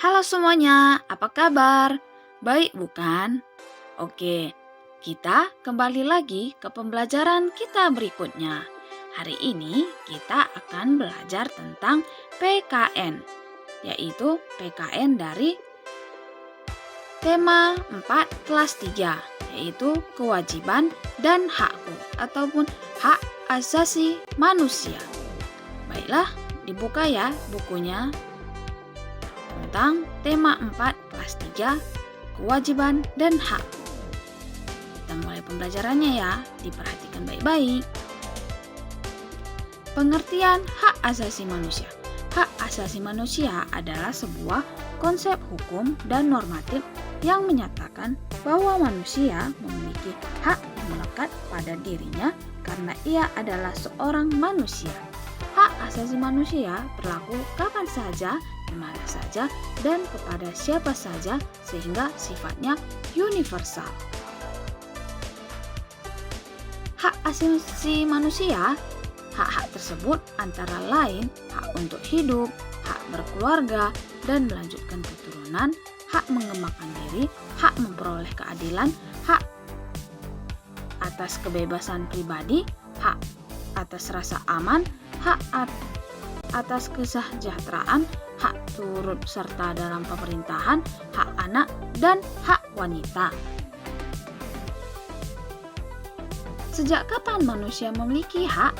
Halo semuanya, apa kabar? Baik bukan? Oke, kita kembali lagi ke pembelajaran kita berikutnya. Hari ini kita akan belajar tentang PKN, yaitu PKN dari tema 4 kelas 3, yaitu kewajiban dan hakku ataupun hak asasi manusia. Baiklah, dibuka ya bukunya tentang tema 4 kelas 3, kewajiban dan hak. Kita mulai pembelajarannya ya, diperhatikan baik-baik. Pengertian hak asasi manusia. Hak asasi manusia adalah sebuah konsep hukum dan normatif yang menyatakan bahwa manusia memiliki hak yang melekat pada dirinya karena ia adalah seorang manusia. Hak asasi manusia berlaku kapan saja, di mana saja, dan kepada siapa saja sehingga sifatnya universal. Hak asasi manusia, hak-hak tersebut antara lain hak untuk hidup, hak berkeluarga dan melanjutkan keturunan, hak mengembangkan diri, hak memperoleh keadilan, hak atas kebebasan pribadi, hak atas rasa aman, hak atas kesejahteraan, hak turut serta dalam pemerintahan, hak anak, dan hak wanita. Sejak kapan manusia memiliki hak?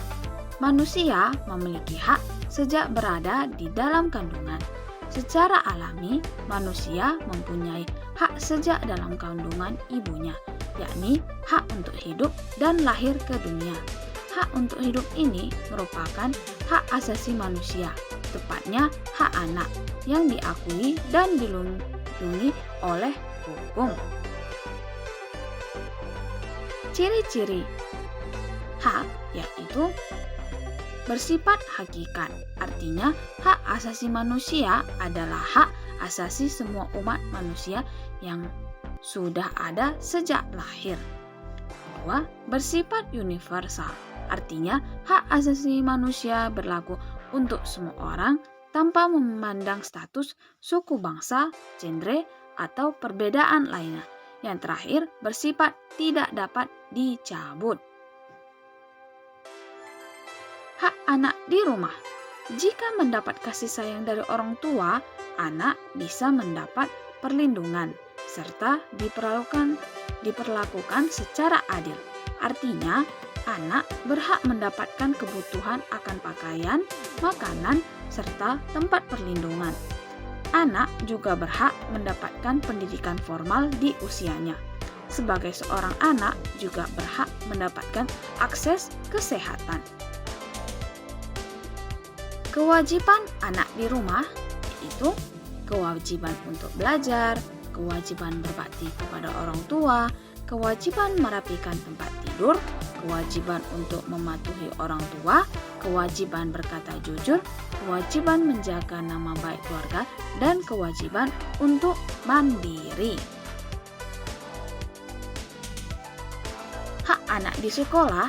Manusia memiliki hak sejak berada di dalam kandungan. Secara alami, manusia mempunyai hak sejak dalam kandungan ibunya, yakni hak untuk hidup dan lahir ke dunia. Hak untuk hidup ini merupakan hak asasi manusia, tepatnya hak anak, yang diakui dan dilindungi oleh hukum. Ciri-ciri hak yaitu bersifat hakikat, artinya hak asasi manusia adalah hak asasi semua umat manusia yang sudah ada sejak lahir. Kedua, bersifat universal, artinya hak asasi manusia berlaku untuk semua orang tanpa memandang status, suku bangsa, genre, atau perbedaan lainnya. Yang terakhir, bersifat tidak dapat dicabut. Hak anak di rumah. Jika mendapat kasih sayang dari orang tua, anak bisa mendapat perlindungan serta diperlakukan secara adil. Artinya, anak berhak mendapatkan kebutuhan akan pakaian, makanan, serta tempat perlindungan. Anak juga berhak mendapatkan pendidikan formal di usianya. Sebagai seorang anak juga berhak mendapatkan akses kesehatan. Kewajiban anak di rumah yaitu kewajiban untuk belajar, kewajiban berbakti kepada orang tua, kewajiban merapikan tempat tidur, kewajiban untuk mematuhi orang tua, kewajiban berkata jujur, kewajiban menjaga nama baik keluarga, dan kewajiban untuk mandiri. Hak anak di sekolah,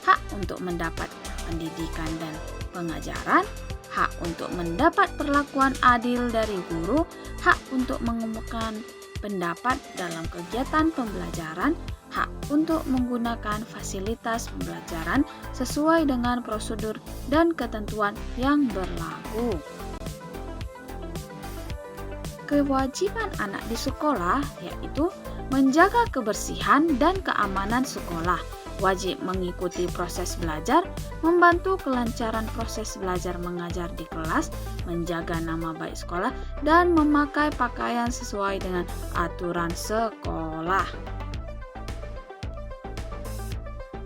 hak untuk mendapat pendidikan dan pengajaran, hak untuk mendapat perlakuan adil dari guru, hak untuk mengumumkan pendapat dalam kegiatan pembelajaran, hak untuk menggunakan fasilitas pembelajaran sesuai dengan prosedur dan ketentuan yang berlaku. Kewajiban anak di sekolah yaitu menjaga kebersihan dan keamanan sekolah, wajib mengikuti proses belajar, membantu kelancaran proses belajar mengajar di kelas, menjaga nama baik sekolah, dan memakai pakaian sesuai dengan aturan sekolah.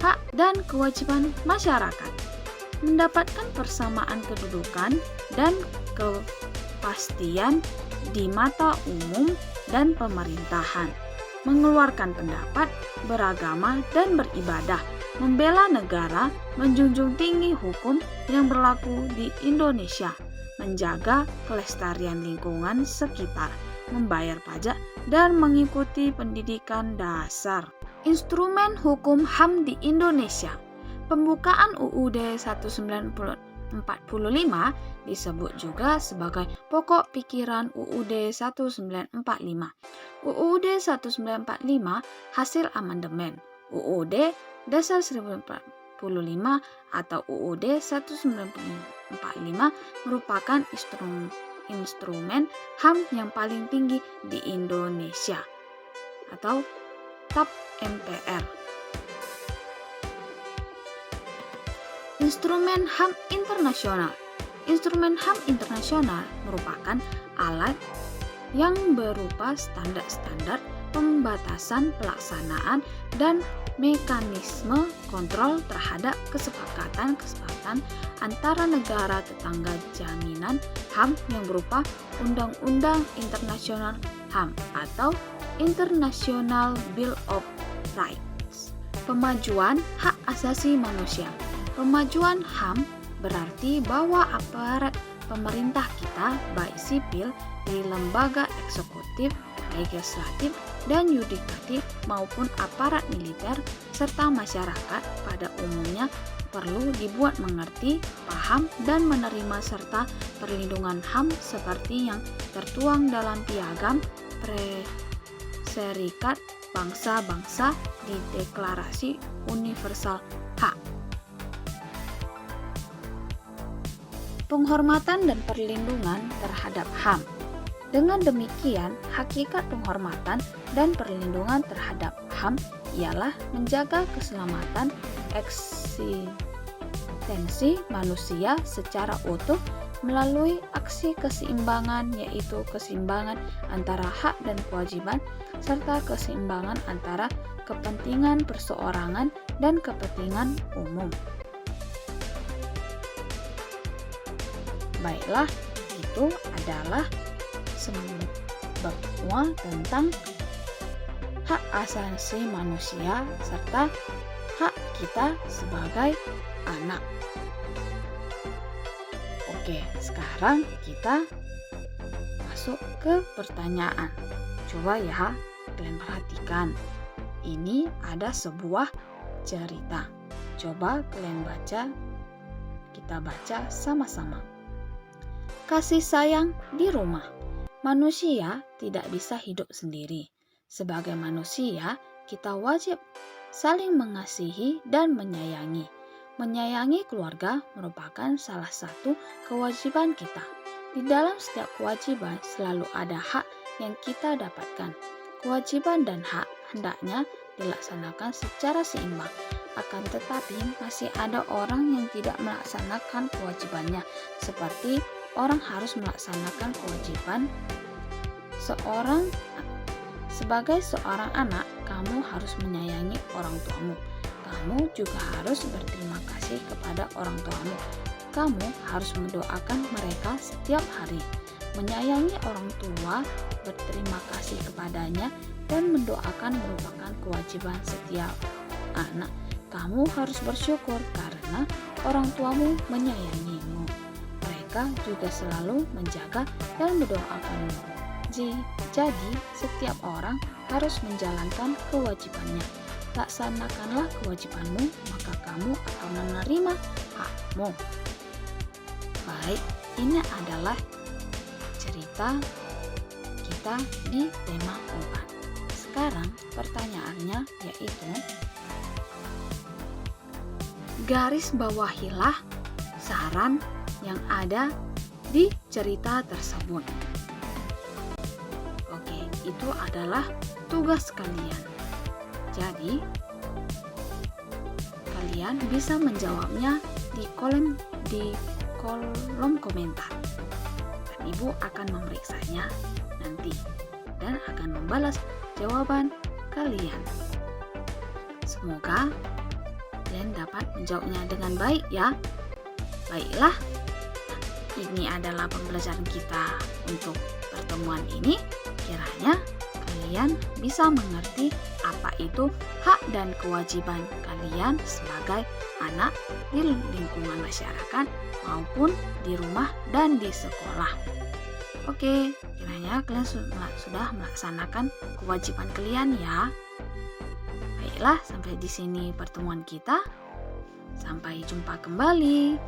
Hak dan kewajiban masyarakat. Mendapatkan persamaan kedudukan dan kepastian di mata umum dan pemerintahan. Mengeluarkan pendapat, beragama, dan beribadah, membela negara, menjunjung tinggi hukum yang berlaku di Indonesia, menjaga kelestarian lingkungan sekitar, membayar pajak, dan mengikuti pendidikan dasar. Instrumen hukum HAM di Indonesia. Pembukaan UUD 1945 disebut juga sebagai pokok pikiran UUD 1945. UUD 1945 hasil amandemen UUD Dasar 1945 atau UUD 1945 merupakan instrumen HAM yang paling tinggi di Indonesia atau TAP MPR. Instrumen HAM internasional. Instrumen HAM internasional merupakan alat yang berupa standar-standar pembatasan pelaksanaan dan mekanisme kontrol terhadap kesepakatan antara negara tetangga jaminan HAM yang berupa Undang-Undang Internasional HAM atau International Bill of Rights. Pemajuan hak asasi manusia. Pemajuan HAM berarti bahwa aparat pemerintah kita, baik sipil di lembaga eksekutif, legislatif, dan yudikatif maupun aparat militer serta masyarakat pada umumnya perlu dibuat mengerti, paham, dan menerima serta perlindungan HAM seperti yang tertuang dalam Piagam Serikat Bangsa-Bangsa di Deklarasi Universal Hak. Penghormatan dan perlindungan terhadap HAM. Dengan demikian, hakikat penghormatan dan perlindungan terhadap HAM ialah menjaga keselamatan eksistensi manusia secara utuh melalui aksi keseimbangan, yaitu keseimbangan antara hak dan kewajiban serta keseimbangan antara kepentingan perseorangan dan kepentingan umum. Baiklah, itu adalah semua tentang hak asasi manusia serta hak kita sebagai anak. Oke, sekarang kita masuk ke pertanyaan. Coba ya, kalian perhatikan. Ini ada sebuah cerita. Coba kalian baca, kita baca sama-sama. Kasih sayang di rumah. Manusia tidak bisa hidup sendiri. Sebagai manusia, kita wajib saling mengasihi dan menyayangi. Menyayangi keluarga merupakan salah satu kewajiban kita. Di dalam setiap kewajiban selalu ada hak yang kita dapatkan. Kewajiban dan hak hendaknya dilaksanakan secara seimbang. Akan tetapi masih ada orang yang tidak melaksanakan kewajibannya, seperti orang harus melaksanakan kewajiban sebagai seorang anak. Kamu harus menyayangi orang tuamu. Kamu juga harus berterima kasih kepada orang tuamu. Kamu harus mendoakan mereka setiap hari. Menyayangi orang tua, berterima kasih kepadanya, dan mendoakan merupakan kewajiban setiap anak. Kamu harus bersyukur karena orang tuamu menyayangimu. Mereka juga selalu menjaga dan mendoakanmu. Jadi, setiap orang harus menjalankan kewajibannya. Laksanakanlah kewajibanmu, maka kamu akan menerima hakmu. Baik, ini adalah cerita kita di tema 4. Sekarang pertanyaannya yaitu, garis bawahilah saran yang ada di cerita tersebut. Oke, itu adalah tugas kalian. Jadi, kalian bisa menjawabnya di kolom komentar. Dan Ibu akan memeriksanya nanti dan akan membalas jawaban kalian. Semoga kalian dapat menjawabnya dengan baik ya. Baiklah, ini adalah pembelajaran kita untuk pertemuan ini. Kiranya kalian bisa mengerti apa itu hak dan kewajiban kalian sebagai anak di lingkungan masyarakat maupun di rumah dan di sekolah. Oke, kiranya kalian sudah melaksanakan kewajiban kalian ya. Baiklah, sampai di sini pertemuan kita. Sampai jumpa kembali.